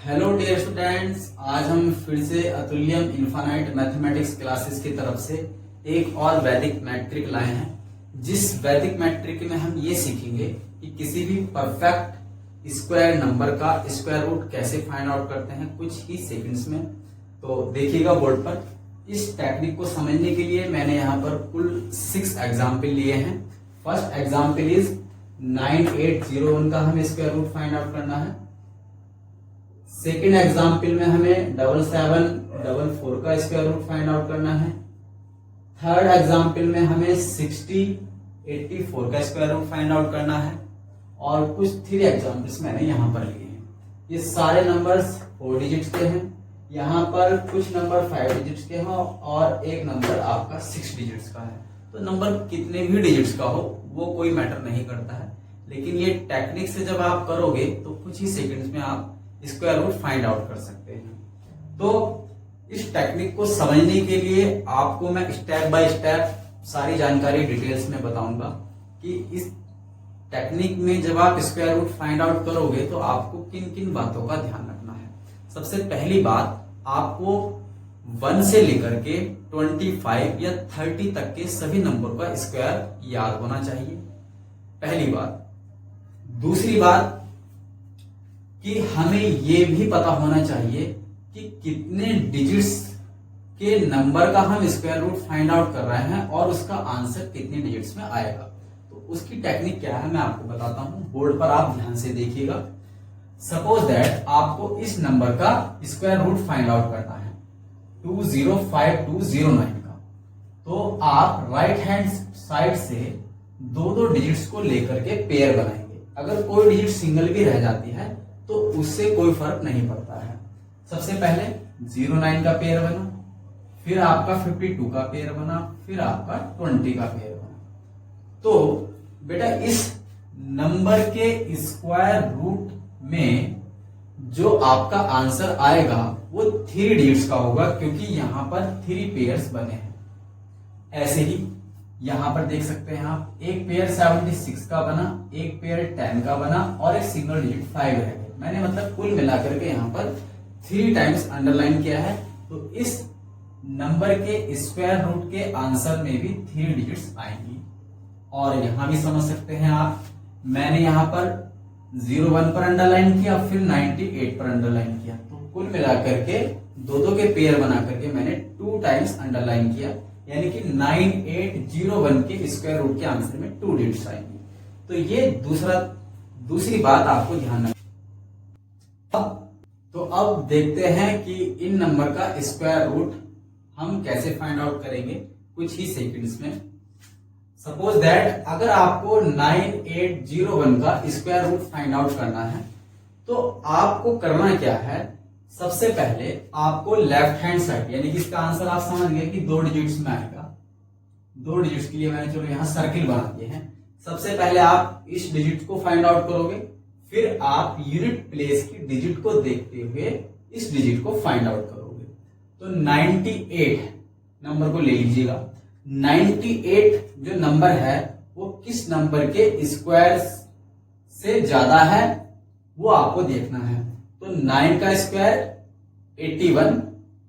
Hello dear students, आज हम फिर से अतुल्यम इनफाइनाइट मैथमेटिक्स क्लासेस की तरफ से एक और वैदिक मैट्रिक लाए हैं। जिस वैदिक मैट्रिक में हम ये सीखेंगे कि किसी भी परफेक्ट स्क्वायर नंबर का स्क्वायर रूट कैसे फाइंड आउट करते हैं कुछ ही सेकंड्स में। तो देखिएगा बोर्ड पर। इस टेक्निक को समझने के लिए मैंने यहाँ पर कुल 6 एग्जाम्पल लिए हैं। फर्स्ट एग्जाम्पल इज 9801 का हमें स्क्वायर रूट फाइंड आउट करना है। सेकेंड एग्जाम्पल में हमें 7744 का स्क्वायर रूट फाइंड आउट करना है। थर्ड एग्जाम्पल में हमें 6084 का स्क्वायर रूट फाइंड आउट करना है। और कुछ 3 एग्जाम्पल्स मैंने यहाँ पर लिए हैं। ये सारे नंबर्स 4 डिजिट्स के हैं। यहाँ पर कुछ नंबर 5 डिजिट्स के हैं और एक नंबर आपका 6 डिजिट्स का है। तो नंबर कितने भी डिजिट्स का हो वो कोई मैटर नहीं करता है, लेकिन ये टेक्निक से जब आप करोगे तो कुछ ही सेकंड्स में आप स्क्वायर रूट फाइंड आउट कर सकते हैं। तो इस टेक्निक को समझने के लिए आपको मैं स्टेप बाय स्टेप सारी जानकारी डिटेल्स में बताऊंगा कि इस टेक्निक में जब आप स्क्वायर रूट फाइंड आउट करोगे तो आपको किन किन बातों का ध्यान रखना है। सबसे पहली बात, आपको 1 से लेकर के 25 या 30 तक के सभी नंबर का स्क्वायर याद होना चाहिए, पहली बात। दूसरी बात कि हमें यह भी पता होना चाहिए कि कितने डिजिट्स के नंबर का हम स्क्वायर रूट फाइंड आउट कर रहे हैं और उसका आंसर कितने डिजिट्स में आएगा। तो उसकी टेक्निक क्या है मैं आपको बताता हूं, बोर्ड पर आप ध्यान से देखिएगा। सपोज दैट आपको इस नंबर का स्क्वायर रूट फाइंड आउट करना है 205209 का। तो आप राइट हैंड साइड से दो डिजिट्स को लेकर के पेयर बनाएंगे। अगर कोई डिजिट सिंगल भी रह जाती है तो उससे कोई फर्क नहीं पड़ता है। सबसे पहले 09 का पेयर बना, फिर आपका 52 का पेयर बना, फिर आपका 20 का पेयर बना। तो बेटा इस नंबर के स्क्वायर रूट में जो आपका आंसर आएगा वो 3 डिजिट्स का होगा, क्योंकि यहां पर 3 पेयर्स बने हैं। ऐसे ही यहां पर देख सकते हैं आप, एक पेयर 76 का बना, एक पेयर 10 का बना और एक सिंगल डिजिट 5 रह गया। मैंने मतलब कुल मिलाकर के यहाँ पर 3 टाइम्स अंडरलाइन किया है। तो इस नंबर के स्क्वायर रूट के आंसर में भी 3 डिजिट्स आएंगी। और यहां भी समझ सकते हैं आप, मैंने यहाँ पर 01 पर अंडरलाइन किया, फिर 98 पर अंडरलाइन किया। तो कुल मिलाकर के दो के पेयर बना करके मैंने 2 टाइम्स अंडरलाइन किया, यानी कि 9801 के स्क्वायर रूट के आंसर में 2 डिजिट्स आएंगी। तो ये दूसरी बात आपको ध्यान रखना। तो अब देखते हैं कि इन नंबर का स्क्वायर रूट हम कैसे फाइंड आउट करेंगे कुछ ही सेकंड्स में। सपोज दैट अगर आपको 9801 का स्क्वायर रूट फाइंड आउट करना है तो आपको करना क्या है, सबसे पहले आपको लेफ्ट हैंड साइड, यानी कि इसका आंसर आप समझ गए कि 2 डिजिट्स में आएगा। 2 डिजिट्स के लिए मैंने चलो यहां सर्किल बना दिए हैं। सबसे पहले आप इस डिजिट को फाइंड आउट करोगे, फिर आप यूनिट प्लेस की डिजिट को देखते हुए इस डिजिट को फाइंड आउट करोगे। तो 98 नंबर को ले लीजिएगा। 98 जो नंबर है वो किस नंबर के स्क्वायर से ज्यादा है वो आपको देखना है। तो 9 का स्क्वायर 81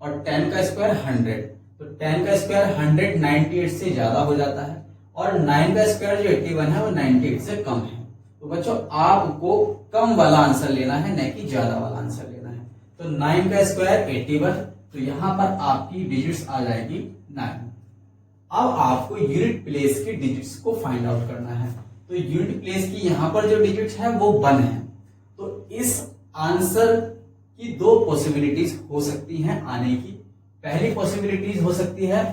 और 10 का स्क्वायर 100। तो 10 का स्क्वायर 198 से ज्यादा हो जाता है और 9 का स्क्वायर जो 81 है वो 98 से कम है। तो बच्चों आपको कम वाला आंसर लेना है, न कि ज्यादा वाला आंसर लेना है। तो 9 का स्क्वायर 81, तो यहां पर आपकी डिजिट्स आ जाएगी 9। अब आपको यूनिट प्लेस की डिजिट्स को फाइंड आउट करना है। तो यूनिट प्लेस की यहां पर जो डिजिट्स है वो 1 है। तो इस आंसर की 2 पॉसिबिलिटीज हो सकती हैं आने की। पहली पॉसिबिलिटीज हो सकती है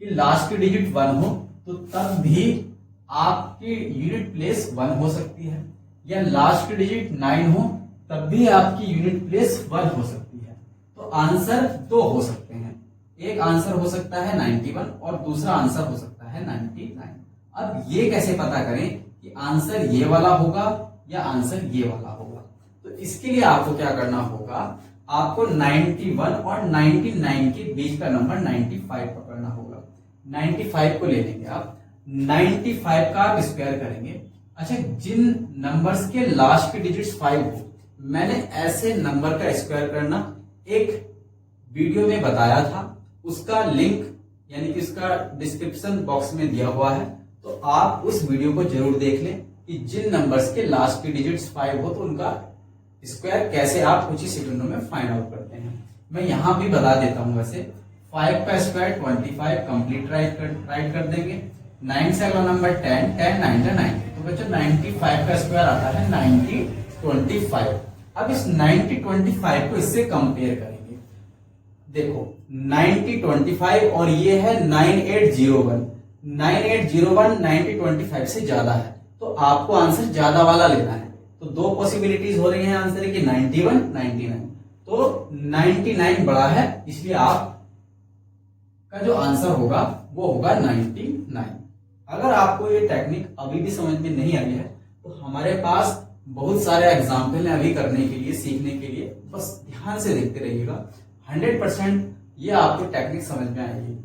कि लास्ट की डिजिट 1 हो, तो तब भी आपकी यूनिट प्लेस 1 हो सकती है, या लास्ट की डिजिट 9 हो तब भी आपकी यूनिट प्लेस 1 हो सकती है। तो आंसर 2 हो सकते हैं। एक आंसर हो सकता है 91 और दूसरा आंसर हो सकता है 99। अब ये कैसे पता करें कि आंसर ये वाला होगा या आंसर ये वाला होगा। तो इसके लिए आपको क्या करना होगा, आपको 91 और 99 के बीच का नंबर 95 पकड़ना होगा। 95 को ले लेंगे आप, 95 का आप स्क्वायर करेंगे अच्छा, जिन नंबर्स के लास्ट के डिजिट्स 5 हो, मैंने ऐसे नंबर का स्क्वायर करना एक वीडियो में बताया था, उसका लिंक यानी कि उसका डिस्क्रिप्शन बॉक्स में दिया हुआ है, तो आप उस वीडियो को जरूर देख लें कि जिन नंबर्स के लास्ट के डिजिट्स 5 हो तो उनका स्क्वायर कैसे आप कुछ ही सेकंडों में फाइंड आउट करते हैं। मैं यहां भी बता देता हूं, वैसे 5 का स्क्वायर 25 कंप्लीट राइट कर देंगे। 9 से अगला नंबर 10, 10 9 का 90, तो बच्चों 95 का स्क्वायर आता है 90 25। अब इस 90 25 को इससे कंपेयर करेंगे। देखो 90 25 और ये है 9801, 9801 90 25 से ज्यादा है, तो आपको आंसर ज्यादा वाला लेना है। तो दो पॉसिबिलिटीज हो रही हैं आंसर की, 91 99, तो 99 बड़ा है, इसलिए आप का जो आंसर होगा वो होगा 99। अगर आपको ये टेक्निक अभी भी समझ में नहीं आई है तो हमारे पास बहुत सारे एग्जाम्पल हैं अभी करने के लिए, सीखने के लिए, बस ध्यान से देखते रहिएगा, 100% ये आपको टेक्निक समझ में आएगी।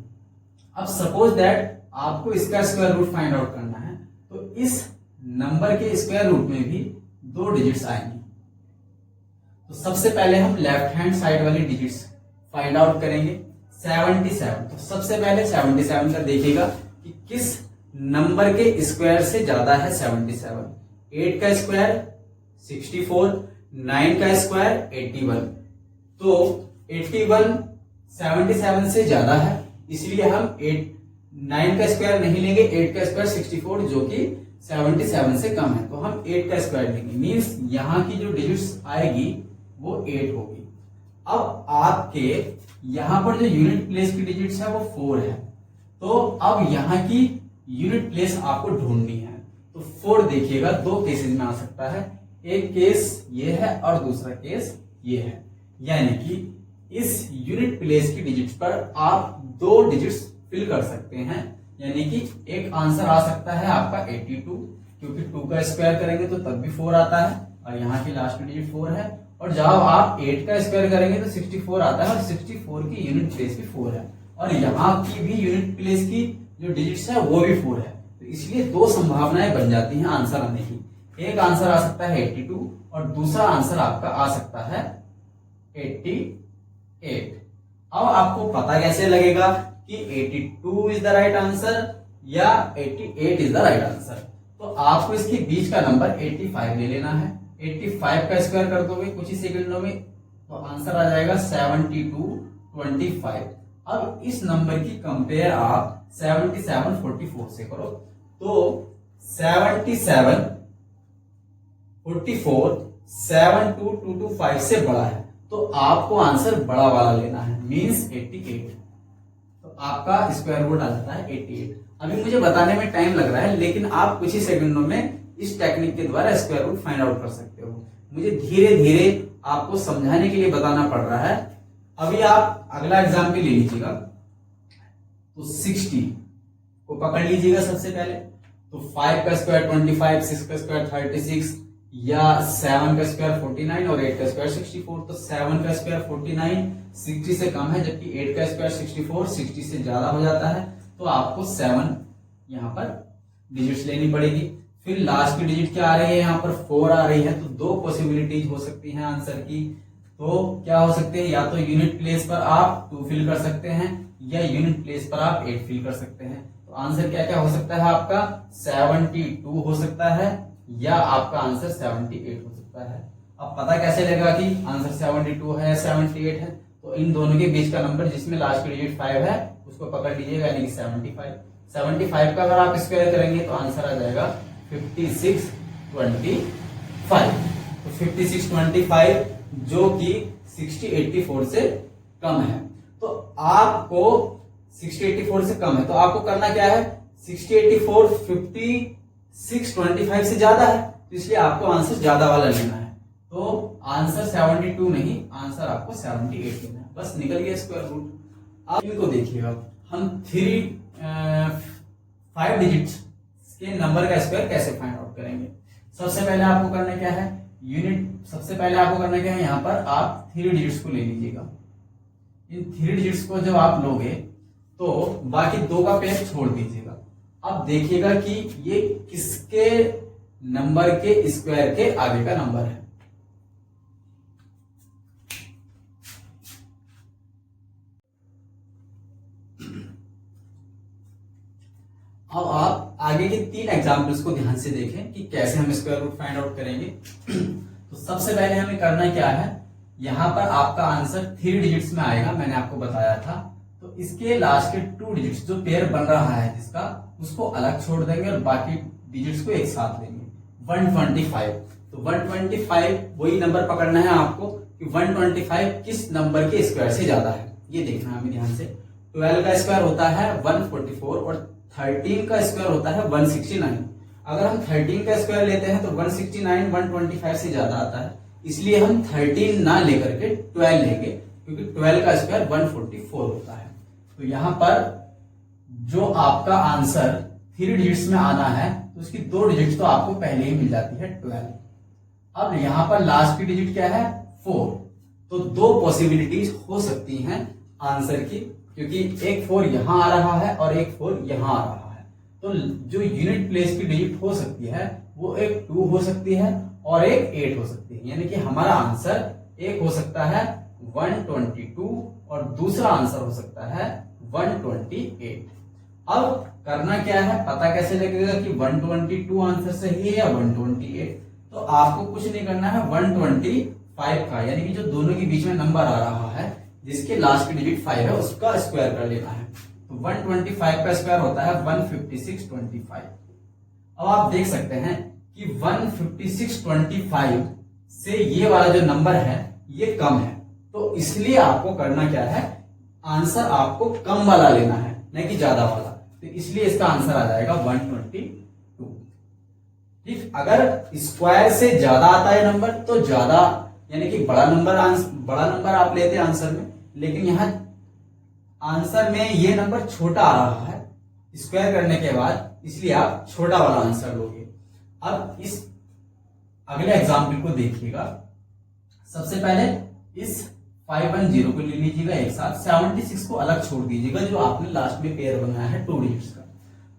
अब सपोज दैट आपको इसका स्क्वायर रूट फाइंड आउट करना है, तो इस नंबर के स्क्वायर रूट में भी 2 डिजिट्स आएंगे। तो सबसे पहले हम लेफ्ट हैंड साइड वाली डिजिट्स फाइंड आउट करेंगे। 77, तो सबसे पहले 77 का देखिएगा कि किस नंबर के स्क्वायर से ज्यादा है 77। 8 का स्क्वायर 64, 9 का स्क्वायर 81, तो 81 77 से ज्यादा है, इसलिए हम 9 का स्क्वायर नहीं लेंगे, 8 का स्क्वायर 64 जो कि 77 से कम है, तो हम 8 का स्क्वायर लेंगे। मींस यहाँ की जो डिजिट्स आएगी वो 8 होगी। अब आपके यहाँ पर जो यूनिट प्लेस की डिजिट्स है वो 4 है, तो अब यहाँ की यूनिट प्लेस आपको ढूंढनी है। तो 4 देखिएगा 2 केसेस में आ सकता है, एक केस ये है और दूसरा केस ये है, यानी कि इस यूनिट प्लेस की डिजिट्स पर आप 2 डिजिट्स फिल कर सकते हैं, यानी कि एक आंसर आ सकता है आपका 82, क्योंकि 2 का स्क्वायर करेंगे तो तब भी 4 आता है और यहाँ की लास्ट डिजिट 4 है, और जब आप 8 का स्क्वायर करेंगे तो 64 आता है और 64 की यूनिट प्लेस भी 4 है, और यहाँ की भी यूनिट प्लेस की जो डिजिट्स है वो भी 4 है, तो इसलिए 2 संभावनाएं बन जाती हैं आंसर आने की। एक आंसर आ सकता है 82 और दूसरा आंसर आपका आ सकता है 88। अब आपको पता कैसे लगे कि 82 इज द राइट आंसर या 88 इज द राइट आंसर? तो आपको इसके बीच का नंबर 85 ले लेना है। 85 का स्क्वायर कर दोगे कुछ ही सेकंडों में, तो आंसर आ जाएगा 72 25। अब इस नंबर की कंपेयर आप 77 44 से करो, तो 77 44 72225 से बड़ा है, तो आपको आंसर बड़ा वाला लेना है, मींस 88। तो आपका स्क्वायर रूट आ जाता है 88। अभी मुझे बताने में टाइम लग रहा है, लेकिन आप कुछ ही सेकंडों में इस टेक्निक के द्वारा स्क्वायर रूट फाइंड आउट कर सकते हो। मुझे धीरे धीरे आपको समझाने के लिए बताना पड़ रहा है। अभी आप अगला एग्जाम्पल ले लीजिएगा, तो 60 को पकड़ लीजिएगा सबसे पहले। तो 5 का स्क्वायर 25, 6 का स्क्वायर 36, या 7 का स्क्वायर 49 और 8 का स्क्वायर 64। तो 7 का स्क्वायर 49 60 से कम है, जबकि 8 का स्क्वायर 64 60 से ज्यादा हो जाता है, तो आपको 7 यहाँ पर डिजिट्स लेनी पड़ेगी। फिर लास्ट की डिजिट क्या आ रही है, यहाँ पर 4 आ रही है, तो 2 पॉसिबिलिटीज हो सकती हैं आंसर की। तो क्या हो सकते हैं, या तो यूनिट प्लेस पर आप 2 फिल कर सकते हैं, या यूनिट प्लेस पर आप 8 फिल कर सकते हैं। तो आंसर क्या क्या हो सकता है आपका 72 हो सकता है, या आपका आंसर 78 हो सकता है। अब पता कैसे लगेगा कि आंसर 72 है या 78 है? तो इन दोनों के बीच का नंबर जिसमें लास्ट की डिजिट 5 है उसको पकड़ लीजिएगा, यानी कि 75। 75 का अगर आप स्क्वायर करेंगे तो आंसर आ जाएगा 5625। तो 5625 जो कि 6084 से कम है, तो आपको 6084 से कम है, तो आपको करना क्या है, 6084 5625 से ज्यादा है, तो इसलिए आपको आंसर ज्यादा वाला लेना है। तो आंसर 72 नहीं, आंसर आपको 78 लेना है। बस निकल गया स्क्वायर रूट। आप इनको देखिएगा, हम 5 डिजिट्स के नंबर का स्क्वायर कैसे फाइंड आउट करेंगे। सबसे पहले आपको करना क्या है, सबसे पहले आपको करना क्या है, यहाँ पर आप 3 डिजिट्स को ले लीजिएगा। इन 3 डिजिट्स को जब आप लोगे तो बाकी 2 का पेयर छोड़ दीजिएगा। अब देखिएगा कि ये किसके नंबर के स्क्वायर के आगे का नंबर है। अब आप आगे के 3 एग्जाम्पल्स को ध्यान से देखें कि कैसे हम स्क्वायर रूट फाइंड आउट करेंगे। तो सबसे पहले हमें करना क्या है, यहां पर आपका आंसर 3 डिजिट्स में आएगा, मैंने आपको बताया था। तो इसके लास्ट के 2 डिजिट्स जो पेयर बन रहा है जिसका, उसको अलग छोड़ देंगे और बाकी डिजिट्स को एक साथ लेंगे। 125, तो 125 वही नंबर पकड़ना है आपको कि 125 किस नंबर के स्क्वायर से ज्यादा है, ये देखना है हमें ध्यान से। 12 का स्क्वायर होता है 144 और 13 का स्क्वायर होता है 169। अगर हम 13 का स्क्वायर लेते हैं तो 169 125 से ज्यादा आता है, इसलिए हम 13 ना लेकर के 12 लेंगे, क्योंकि 12 का स्क्वायर 144 होता है। तो यहां पर जो आपका आंसर 3 डिजिट्स में आना है, तो उसकी 2 डिजिट्स तो आपको पहले ही मिल जाती है 12। अब यहां पर लास्ट की डिजिट क्या है 4, तो 2 पॉसिबिलिटीज हो सकती हैं आंसर की, क्योंकि एक 4 यहां आ रहा है और एक 4 यहां आ रहा है। तो जो यूनिट प्लेस की डिजिट हो सकती है वो एक 2 हो सकती है और एक 8 हो सकती है, यानी कि हमारा आंसर एक हो सकता है 122 और दूसरा आंसर हो सकता है 128। अब करना क्या है, पता कैसे लगेगा कि 122 आंसर सही है या 128? तो आपको कुछ नहीं करना है, 125 का यानी कि जो दोनों के बीच में नंबर आ रहा है जिसके लास्ट की डिजिट 5 है उसका स्क्वायर कर लेना है। तो 125 का स्क्वायर होता है 15625। अब आप देख सकते हैं कि 15625 से ये वाला जो नंबर है ये कम है, तो इसलिए आपको करना क्या है, आंसर आपको कम वाला लेना है, नहीं कि ज्यादा वाला। तो इसलिए इसका आंसर आ जाएगा 122। ठीक, अगर स्क्वायर से ज्यादा आता है नंबर तो ज्यादा यानी कि बड़ा नंबर आप लेते हैं आंसर में, लेकिन यहां आंसर में ये नंबर छोटा आ रहा है स्क्वायर करने के बाद, इसलिए आप छोटा वाला आंसर लोगे। अब इस अगले एग्जाम्पल को देखिएगा। सबसे पहले इस 510 को ले लीजिएगा एक साथ, 76 को अलग छोड़ दीजिएगा जो आपने लास्ट में पेयर बनाया है 2 डिजिट्स का।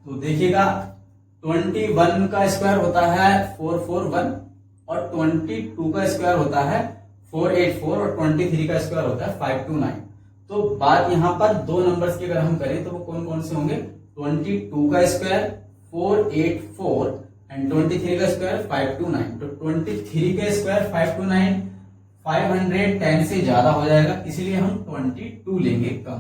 तो देखिएगा 21 का स्क्वायर होता है 441 और 22 का स्क्वायर होता है 484 और 23 का स्क्वायर होता है 529। तो बात यहां पर 2 नंबर्स की अगर हम करें तो वो कौन कौन से होंगे, 22 का स्क्वायर 484 एंड 23 का स्क्वायर 529। तो 23 का स्क्वायर 529 510 से ज्यादा हो जाएगा, इसलिए हम 22 लेंगे कम।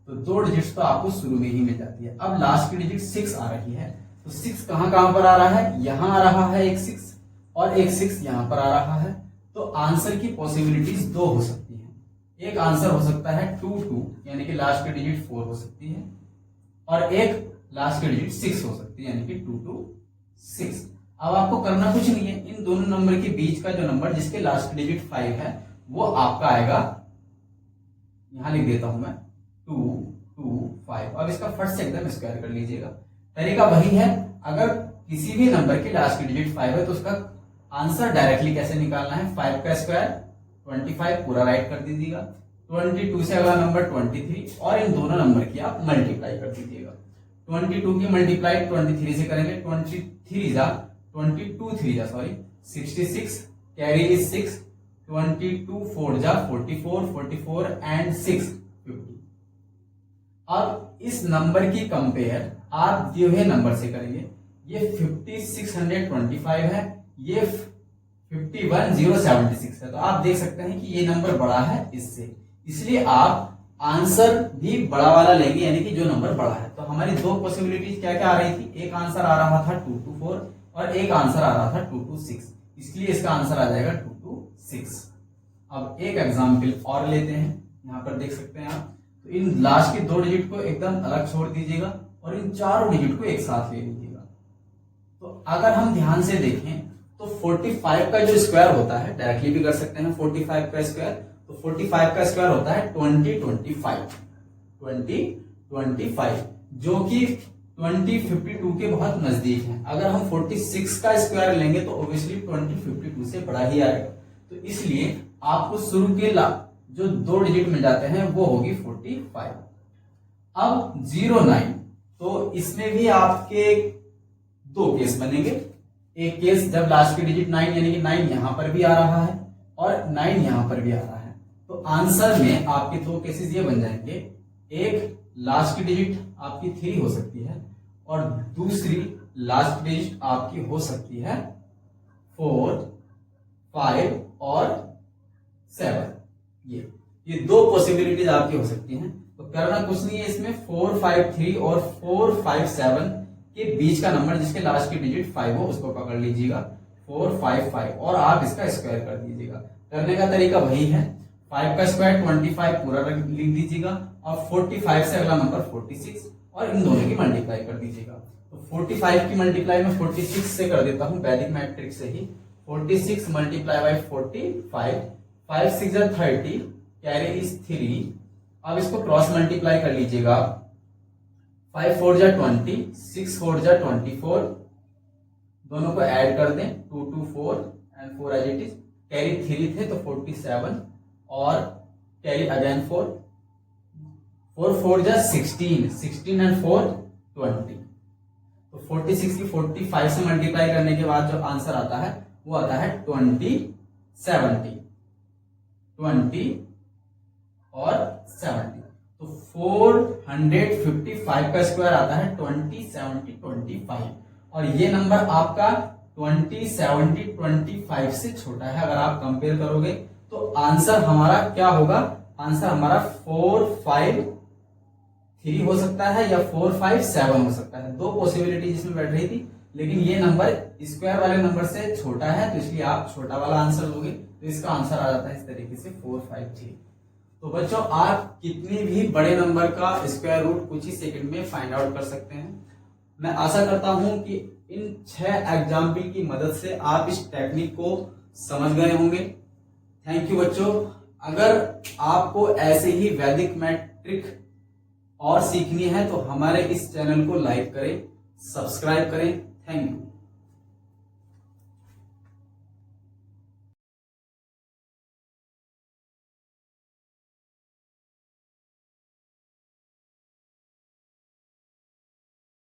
तो 2 डिजिट्स तो आपको शुरू में ही मिल जाती है। अब लास्ट की डिजिट 6 आ रही है, तो 6 कहां पर आ रहा है, यहां आ रहा है एक 6 और एक 6 यहां पर आ रहा है। तो आंसर की पॉसिबिलिटीज 2 हो सकती हैं। एक आंसर हो सकता है 22 यानी कि लास्ट की डिजिट 4 हो सकती है, और एक लास्ट की डिजिट 6 हो सकती है यानी कि 226। अब आपको करना कुछ नहीं है, इन दोनों नंबर के बीच का जो नंबर जिसके लास्ट की डिजिट 5 है वो आपका आएगा, यहां लिख देता हूं मैं 225। अब इसका फट से एकदम स्क्वायर कर लीजिएगा। तरीका वही है, अगर किसी भी नंबर की लास्ट की डिजिट 5 है तो उसका आंसर डायरेक्टली कैसे निकालना है, 5 का स्क्वायर 25 पूरा राइट कर दीजिएगा, 22 से अगला नंबर 23 और इन दोनों नंबर की आप मल्टीप्लाई कर दीजिएगा। 22 की मल्टीप्लाई 23 से करेंगे, 66 कैरी इज 6, 22 4 जा 44 एंड 6 50। अब इस नंबर की कंपेयर आप दिए हुए नंबर से करेंगे। ये 5625 है, ये 51076 है, तो आप देख सकते हैं कि ये नंबर बड़ा है इससे, इसलिए आप आंसर भी बड़ा वाला लेंगे यानी कि जो नंबर बड़ा है। तो हमारी 2 पॉसिबिलिटीज क्या क्या आ रही थी, एक आंसर आ रहा था 224 और एक आंसर आ रहा था 226, इसलिए इसका आंसर आ जाएगा 226। अब एक एग्जाम्पल और लेते हैं, यहां पर देख सकते हैं आप। तो इन लास्ट की 2 डिजिट को एकदम अलग छोड़ दीजिएगा और इन 4 डिजिट को एक साथ ले लीजिएगा। तो अगर हम ध्यान से देखें तो 45 का जो स्क्वायर होता है, डायरेक्टली भी कर सकते हैं 45 का स्क्वायर, तो 45 का स्क्वायर होता है 2025 जो कि 2052 के बहुत नजदीक है। अगर हम 46 का स्क्वायर लेंगे तो ऑब्वियसली 2052 से बड़ा ही आएगा, तो इसलिए आपको शुरू के जो 2 डिजिट मिल जाते हैं वो होगी 45। अब 09, तो इसमें भी आपके 2 केस बनेंगे। एक केस जब लास्ट की डिजिट 9 यानी कि 9 यहां पर भी आ रहा है और 9 यहां पर भी आ रहा है, तो आंसर में आपके दो केसेस ये बन जाएंगे, एक लास्ट की डिजिट आपकी 3 हो सकती है और दूसरी लास्ट डिजिट आपकी हो सकती है 4, 5 और 7। ये दो पॉसिबिलिटीज आपकी हो सकती हैं। तो करना कुछ नहीं है इसमें, 4, 5, 3 और 4, 5, 7 के बीच का नंबर जिसके लास्ट की डिजिट 5 हो उसको पकड़ लीजिएगा, 4, 5, 5 और आप इसका स्क्वायर कर दीजिएगा। करने का तरीका वही है, 5 का स्क्वायर 25 पूरा लिख दीजिएगा और 45 से अगला नंबर 46 और इन दोनों की मल्टीप्लाई कर दीजिएगा। तो 45 की मल्टीप्लाई में 46 से कर देता हूं वैदिक मैट्रिक से ही, 46 मल्टीप्लाई बाय 45, 5 6 30, कैरी इज 3। अब इसको क्रॉस मल्टीप्लाई कर लीजिएगा, 5 4 20, 6 4 24, दोनों को ऐड कर दें, 2 2 4 and 4 as it is, carry 3 थे तो 47 और कैरी अगेन 4 4 16, 16 एंड 4 20। तो 46 की 45 से मल्टीप्लाई करने के बाद जो आंसर आता है वो आता है 20 और 70। तो 455 का स्क्वायर आता है 20 70 25 और ये नंबर आपका 20 70 25 से छोटा है। अगर आप कंपेयर करोगे तो आंसर हमारा क्या होगा, आंसर हमारा 4 5 3 हो सकता है या 4 5 7 हो सकता है। दो पॉसिबिलिटी जिसमें बैठ रही थी, लेकिन ये नंबर स्क्वायर वाले नंबर से छोटा है तो इसलिए आप छोटा वाला आंसर लोगे, तो इसका आंसर आ जाता है इस तरीके से 4 5 3। तो बच्चों आप कितने भी बड़े नंबर का स्क्वायर रूट कुछ ही सेकंड में फाइंड आउट कर सकते हैं। मैं आशा करता हूं कि इन 6 एग्जाम्पल की मदद से आप इस टेक्निक को समझ गए होंगे। थैंक यू बच्चों। अगर आपको ऐसे ही वैदिक मैट्रिक और सीखनी है तो हमारे इस चैनल को लाइक करें, सब्सक्राइब करें। Thank you.